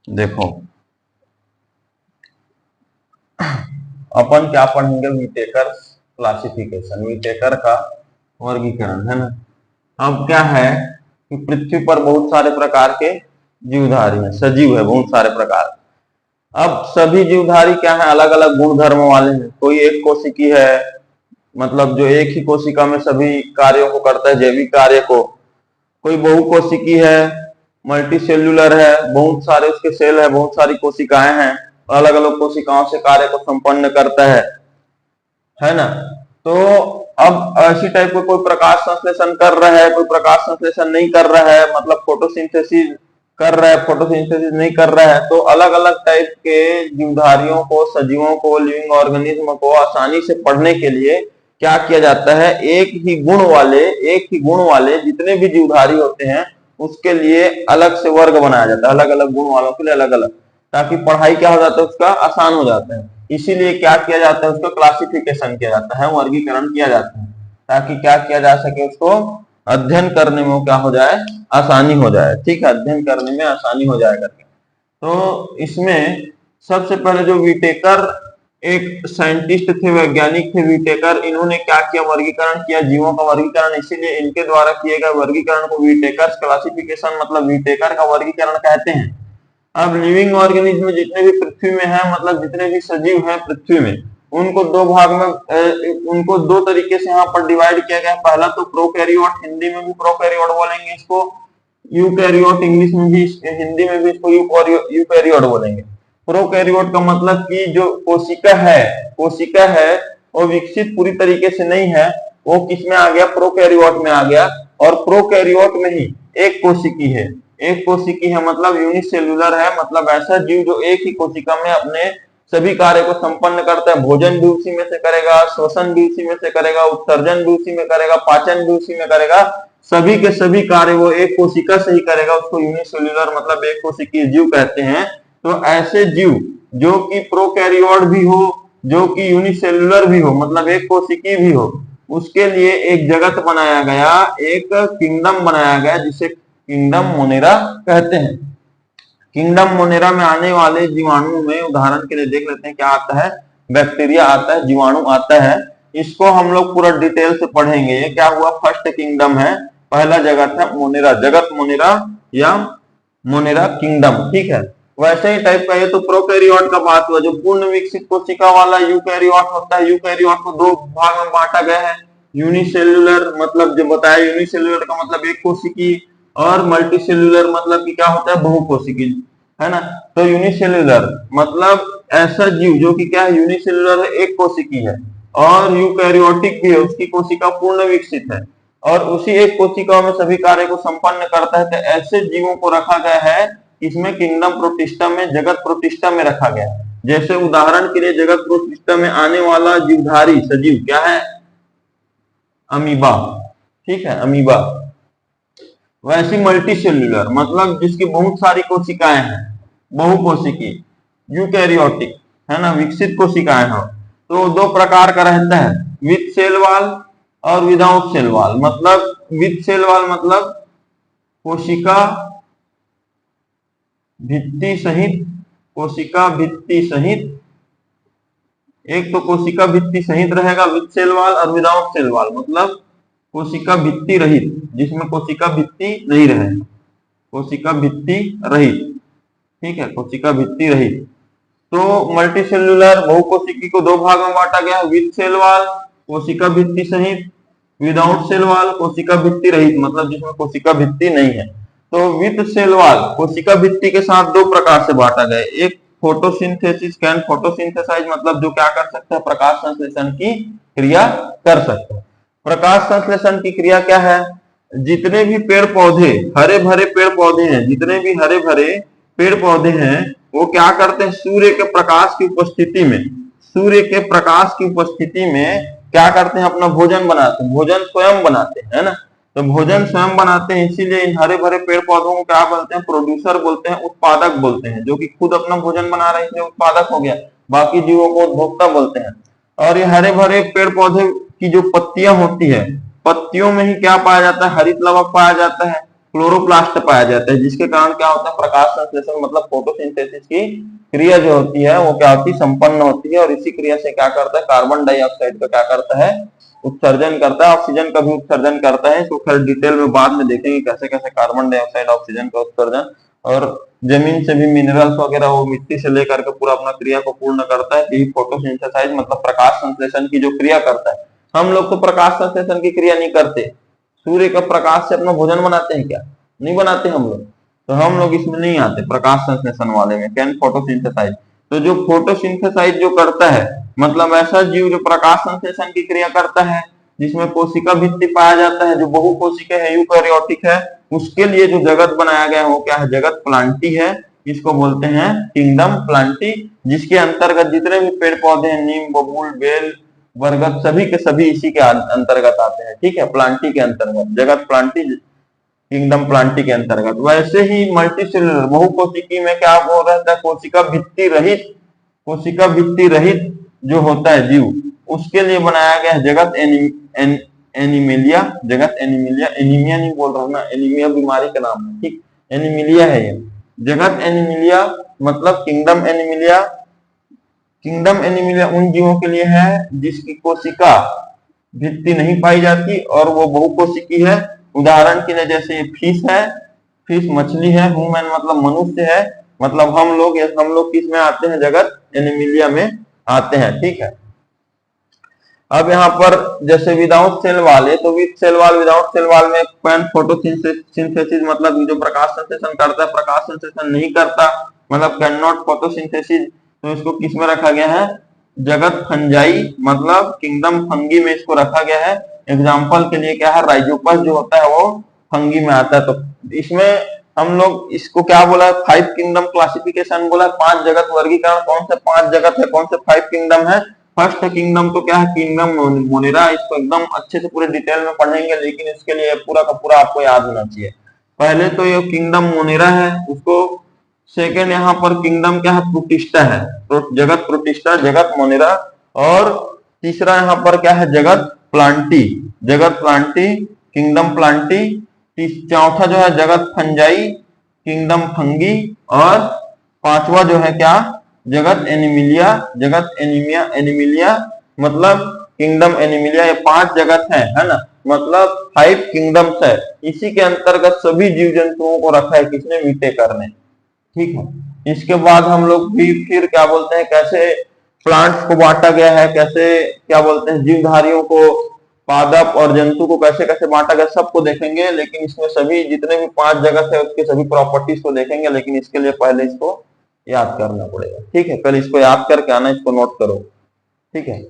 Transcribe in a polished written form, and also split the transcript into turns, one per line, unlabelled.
देखो अपन क्या पढ़ेंगे, विटेकर क्लासिफिकेशन, विटेकर का वर्गीकरण, है ना। अब क्या है कि पृथ्वी पर बहुत सारे प्रकार के जीवधारी हैं, सजीव है बहुत सारे प्रकार। अब सभी जीवधारी क्या है, अलग अलग गुण धर्म वाले हैं। कोई एक कोशिकी है, मतलब जो एक ही कोशिका में सभी कार्यों को करता है, जैविक कार्य को। कोई बहुकोशिकी है, मल्टी सेल्यूलर है, बहुत सारे उसके सेल है, बहुत सारी कोशिकाएं हैं, अलग अलग कोशिकाओं से कार्य को संपन्न करता है ना। तो अब ऐसी टाइप का कोई प्रकाश संश्लेषण कर रहा है, कोई प्रकाश संश्लेषण नहीं कर रहा है, मतलब फोटोसिंथेसिस कर रहा है, फोटोसिंथेसिस नहीं कर रहा है। तो अलग अलग टाइप के जीवधारियों को, सजीवों को, लिविंग ऑर्गेनिज्म को आसानी से पढ़ने के लिए क्या किया जाता है, एक ही गुण वाले जितने भी जीवधारी होते हैं उसके लिए अलग से वर्ग बनाया जाता है, अलग अलग गुण वालों के लिए अलग अलग, ताकि पढ़ाई क्या हो जाता है उसका आसान हो जाता है। इसीलिए क्या किया जाता है, उसका क्लासिफिकेशन किया जाता है, वर्गीकरण किया जाता है, ताकि क्या किया जा सके, उसको अध्ययन करने में क्या हो जाए, आसानी हो जाए। ठीक है, अध्ययन करने में आसानी हो जाए करके। तो इसमें सबसे पहले जो विटेकर एक साइंटिस्ट थे, वैज्ञानिक थे विटेकर, इन्होंने क्या किया, वर्गीकरण किया, जीवों का वर्गीकरण। इसीलिए इनके द्वारा किए गए वर्गीकरण को विटेकर क्लासिफिकेशन मतलब विटेकर का वर्गीकरण कहते हैं। अब लिविंग ऑर्गेनिज्म जितने भी पृथ्वी में है, मतलब जितने भी सजीव हैं पृथ्वी में, उनको दो भाग में उनको दो तरीके से यहाँ पर डिवाइड किया गया है। पहला तो प्रोकैरियोट, हिंदी में भी प्रोकैरियोट बोलेंगे इसको, यूकैरियोट इंग्लिश में भी, हिंदी में भी इसको यूकैरियोट बोलेंगे। प्रोकैरियोट का मतलब कि जो कोशिका है वो विकसित पूरी तरीके से नहीं है, वो किस में आ गया, प्रोकैरियोट में आ गया। और प्रोकैरियोट में ही एक कोशिकी है, एक कोशिकी है मतलब यूनिसेल्युलर है, मतलब ऐसा जीव जो एक ही कोशिका में अपने सभी कार्य को संपन्न करता है। भोजन भी उसी में से करेगा, श्वसन भी उसी में से करेगा, उत्सर्जन भी उसी में करेगा, पाचन भी उसी में करेगा, सभी के सभी कार्य वो एक कोशिका से ही करेगा। उसको यूनिसेल्युलर मतलब एक कोशिकीय जीव कहते हैं। तो ऐसे जीव जो कि प्रोकैरियोट भी हो, जो कि यूनिसेल्युलर भी हो, मतलब एक कोशिकी भी हो, उसके लिए एक जगत बनाया गया, एक किंगडम बनाया गया, जिसे किंगडम मोनेरा कहते हैं। किंगडम मोनेरा में आने वाले जीवाणुओं में उदाहरण के लिए देख लेते हैं क्या आता है, बैक्टीरिया आता है, जीवाणु आता है। इसको हम लोग पूरा डिटेल से पढ़ेंगे। ये क्या हुआ, फर्स्ट किंगडम है, पहला जगत है मोनेरा, जगत मोनेरा या मोनेरा किंगडम। ठीक है, वैसे ही टाइप का ये तो प्रोकैरियोट का बात हुआ। जो पूर्ण विकसित कोशिका वाला यूकैरियोट होता है, यूकैरियोट को दो भाग में बांटा गया है। यूनिसेल्युलर मतलब जो बताया, यूनिसेल्युलर का मतलब एक कोशिकी, और मल्टीसेल्युलर मतलब कि क्या होता है, बहुकोशिकी, है ना। तो यूनिसेल्युलर मतलब ऐसा जीव जो कि क्या है, यूनिसेल्युलर है, एक कोशिकी है, और यूकैरियोटिक भी है, उसकी कोशिका पूर्ण विकसित है और उसी एक कोशिका में सभी कार्य को संपन्न करता है। तो ऐसे जीवों को रखा गया है इसमें किंगडम प्रोटिस्टा में, जगत प्रोटिस्टा में रखा गया है। जैसे उदाहरण के लिए जगत प्रोटिस्टा में आने वाला जीवधारी सजीव क्या है, अमीबा। ठीक है, अमीबा। वैसी मल्टी सेल्यूलर मतलब जिसकी बहुत सारी कोशिकाएं हैं, बहुकोशिकी, यूकैरियोटिक, है ना, विकसित कोशिकाएं हो। तो दो प्रकार का रहता है, विथ सेल वॉल और विदाउट सेल वॉल। मतलब विथ सेल वॉल मतलब कोशिका भित्ति सहित, कोशिका भित्ति सहित, एक तो कोशिका भित्ति सहित रहेगा विथ सेल वॉल, और विदाउट सेल वॉल मतलब कोशिका भित्ति रहित, जिसमें कोशिका भित्ति नहीं रहे, कोशिका भित्ति रहित। ठीक है, कोशिका भित्ति रहित। तो मल्टीसेल्युलर बहुकोशिकी को दो भाग में बांटा गया, विथ सेल वॉल कोशिका भित्ति सहित, विदाउट सेल वॉल कोशिका भित्ति रहित मतलब जिसमें कोशिका भित्ति नहीं है। तो विथ सेल वॉल कोशिका भित्ति के साथ दो प्रकार से बांटा गया, एक फोटोसिंथेसिस कैन फोटोसिंथेसाइज मतलब जो क्या कर सकता है, प्रकाश संश्लेषण की क्रिया कर सकता है। प्रकाश संश्लेषण की क्रिया क्या है, जितने भी पेड़ पौधे, हरे भरे पेड़ पौधे हैं, जितने भी हरे भरे पेड़ पौधे हैं, वो क्या करते हैं, सूर्य के प्रकाश की उपस्थिति में, सूर्य के प्रकाश की उपस्थिति में क्या करते हैं, अपना भोजन बनाते हैं, भोजन स्वयं बनाते हैं, है ना। तो भोजन स्वयं बनाते हैं, इसीलिए इन हरे भरे पेड़ पौधों को क्या बोलते हैं, प्रोड्यूसर बोलते हैं, उत्पादक बोलते हैं। जो कि खुद अपना भोजन बना रहे हैं इसलिए उत्पादक हो गया, बाकी जीवों को उपभोक्ता बोलते हैं। और ये हरे भरे पेड़ पौधे की जो पत्तियां होती है, पत्तियों में ही क्या पाया जाता है, हरित लवक पाया जाता है। क्लोरोप्लास्ट पाया जाता है, जिसके कारण क्या होता है, प्रकाश संश्लेषण मतलब फोटोसिंथेसिस की क्रिया जो होती है वो क्या होती है, संपन्न होती है। और इसी क्रिया से क्या करता है, कार्बन डाइऑक्साइड का क्या करता है, उत्सर्जन करता है, ऑक्सीजन का भी उत्सर्जन करता है। इसको खैर डिटेल में बाद में देखेंगे कैसे कैसे कार्बन डाइऑक्साइड ऑक्सीजन का उत्सर्जन, और जमीन से भी मिनरल्स वगैरह वो मिट्टी से लेकर के पूरा अपना क्रिया को पूर्ण करता है। यही फोटोसिंथेसाइज मतलब प्रकाश संश्लेषण की जो क्रिया करता है। हम लोग तो प्रकाश संश्लेषण की क्रिया नहीं करते, सूर्य का प्रकाश से अपना भोजन बनाते हैं क्या, नहीं बनाते हम लोग, तो हम लोग इसमें नहीं आते प्रकाश संश्लेषण वाले में, कैन फोटोसिंथेसाइज। तो जो फोटोसिंथेसाइज जो करता है मतलब ऐसा जीव जो प्रकाश संश्लेषण की क्रिया करता है, जिसमें कोशिका भित्ति पाया जाता है, जो बहुकोशिकीय है, यूकैरियोटिक है, उसके लिए जो जगत बनाया गया है वो क्या है, जगत प्लांटी है। इसको बोलते हैं किंगडम प्लांटी, जिसके अंतर्गत जितने भी पेड़ पौधे हैं, नीम, बबूल, बेल, बरगद, सभी के सभी इसी के अंतर्गत आते हैं। ठीक है, प्लांटी के अंतर्गत, जगत प्लांटी किंगडम प्लांटी के अंतर्गत। वैसे ही मल्टीसेलुलर बहुकोशिकी में क्या हो रहता है, कोशिका भित्ति रहित जो होता है जीव, उसके लिए बनाया गया है जगत एनिमिलिया। जगत एनिमिलिया, एनीमिया नहीं बोल रहा हूं ना, एनीमिया बीमारी का नाम है, ठीक, एनिमिलिया है ये। जगत एनिमिलिया मतलब किंगडम एनिमिलिया। किंगडम एनिमिलिया उन जीवों के लिए है जिसकी कोशिका भित्ति नहीं पाई जाती और वो बहुकोशिकी है। उदाहरण के लिए जैसे फिश है, फिश मछली है, ह्यूमन मतलब मनुष्य है, मतलब हम लोग किस में आते हैं, जगत एनिमिलिया में आते हैं। ठीक है, अब यहाँ पर जैसे विदाउट सेल वाले, तो with cell wall, without cell wall में पैन फोटोसिंथेसिस मतलब जो प्रकाश संश्लेषण करता है, प्रकाश संश्लेषण नहीं करता मतलब कैन नॉट फोटोसिंथेसिस, तो इसको किस में रखा गया है, जगत फंजाई मतलब किंगडम फंगी में इसको रखा गया है। एग्जाम्पल के लिए क्या है, राइजोपस जो होता है वो फंगी में आता है। तो इसमें हम लोग इसको क्या बोला, 5 किंगडम क्लासिफिकेशन बोला, 5 जगत वर्गीकरण। कौन से 5 जगत है, कौन से 5 किंगडम है। फर्स्ट किंगडम तो क्या है, किंगडम मोनेरा। इसको एकदम अच्छे से पूरे डिटेल में पढ़ेंगे, लेकिन इसके लिए पूरा का पूरा आपको याद होना चाहिए। पहले तो ये किंगडम मोनेरा है उसको। सेकेंड यहाँ पर किंगडम क्या है, प्रोटिस्टा है, जगत प्रोटिस्टा, जगत मोनेरा। और तीसरा यहाँ पर क्या है, जगत प्लांटी, जगत प्लांटी, किंगडम प्लांटी। चौथा जो है जगत फंजाई, किंगडम फंगी। और पांचवा जो है क्या, जगत एनिमिलिया, जगत एनिमिलिया मतलब किंगडम एनिमिलिया। ये 5 जगत है ना, मतलब 5 किंगडम्स है। इसी के अंतर्गत सभी जीव जंतुओं को रखा है किसने, विटेकर ने। ठीक है, इसके बाद हम लोग भी फिर क्या बोलते हैं, कैसे प्लांट्स को बांटा गया है, कैसे क्या बोलते हैं जीवधारियों को, पादप और जंतु को कैसे कैसे बांटा गया, सबको देखेंगे। लेकिन इसमें सभी जितने भी 5 जगत है उसके सभी प्रॉपर्टीज को देखेंगे, लेकिन इसके लिए पहले इसको याद करना पड़ेगा। ठीक है, पहले इसको याद करके आना, इसको नोट करो। ठीक है।